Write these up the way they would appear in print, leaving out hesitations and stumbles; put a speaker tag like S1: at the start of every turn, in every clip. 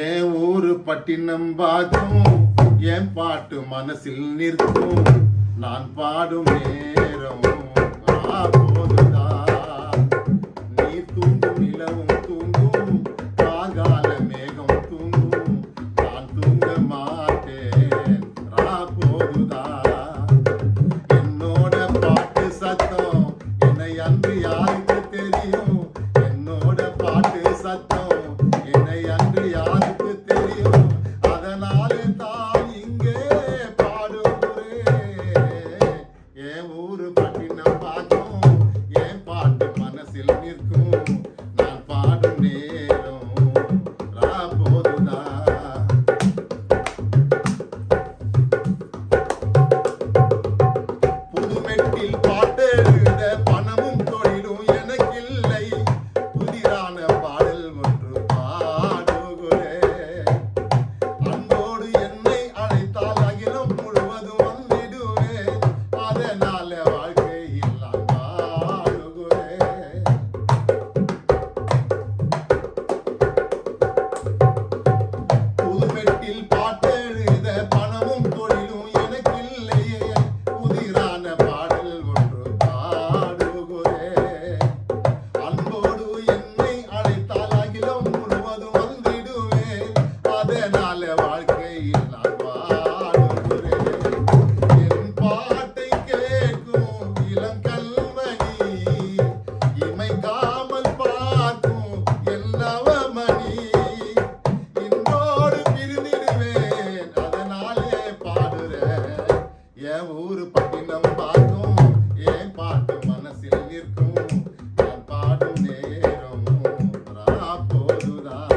S1: என் ஊரு பட்டினம் பாக்கும் என் பாட்டு மனசில் நிற்கும் நான் பாடும் நேரம் போதுதான் நீ தூங்கும் நிலவும் தூங்கும் காகால மேகம் தூங்கும் நான் தூங்க மாட்டேன் போதுதான் என்னோட பாட்டு சத்தம் என்னை அன்று யாருக்கு தெரியும் என்னோட பாட்டு சத்தம் என்னை அன்று யாருக்கு தெரியும் அதனாலே தான் இங்கே பாடுகிறேன் என் ஊரு பட்டினம் பார்க்கும் என் பாட்டு மனசில் நிற்கும் நான் பாடும் நேரம் போதுதான் புதுமெட்டில் பாட்டு எழுத பணமும் தொழிலும் எனக்கில்லை புதிரான பாடல் ஒன்று பாடுகிறேன் அன்போடு என்னை அழைத்தால் அகிலம் முழுவதும் வந்திடுவேன் அதனால வாழ்க்கையில் நான் வாழுகிறேன் புதுமெட்டில் பாட்டு எழுத பணமும் தொழிலும் எனக்கில்லையே புதிரான பாடல் ஒன்று பாடுகிறேன் அன்போடு என்னை அழைத்தால் அகிலம் முழுவதும் வந்திடுவேன் அதனால வாழ்க்கையில் நான் வாழுகிறேன் என் பாட்டை கேட்கும் இளம் கல்மணி இமைக்காமல் பார்க்கும் என் நவமணி இன்றோடு பிரிந்திடுவேன் அதனாலே பாடுறேன் என் ஊரு பட்டினம் பார்க்கும் என் பாட்டு மனசில் நிற்கும் நான் பாடும் நேரம் போதுதான்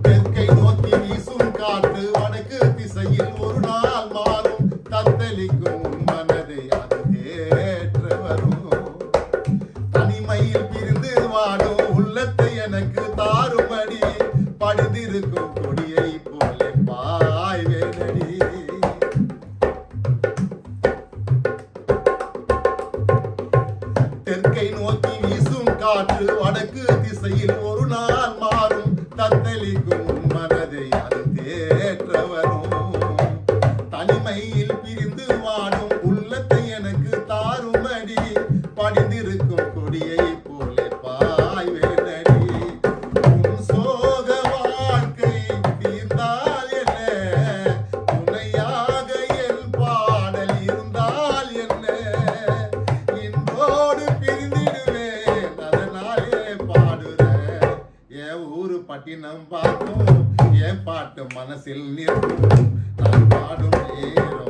S1: தெற்கை நோக்கி வீசும் காற்று வடக்கு திசையில் ஒரு நாள் மாறும் தத்தளிக்கும் உன் மனதை அது தேற்ற வரும் தனிமையில் பிரிந்து வாடும் உள்ளத்தை எனக்கு தாருமடி படிந்திருக்கும் கொடியை போல பாய்வேனடி தெற்கை நோக்கி வீசும் காற்று வடக்கு திசையில் ஒரு நாள் மாறும் தத்தளிக்கும் உன் மனதை அது தேற்ற வரும் தனிமையில் பிரிந்து வாடும் உள்ளத்தை எனக்கு தாருமடி படிந்திருக்கும் கொடியை போல பாய்வேனடி உன் சோக வாழ்க்கை தீர்ந்தால் என்ன துணையாக என் பாடல் இருந்தால் என்ன இன்றோடு பிரிந்திடுவேன் அதனாலே பாடுறேன் என் ஊரு பட்டினம் பார்க்கும் என் பாட்டு மனசில் நிற்கும் நான் பாடும் நேரம்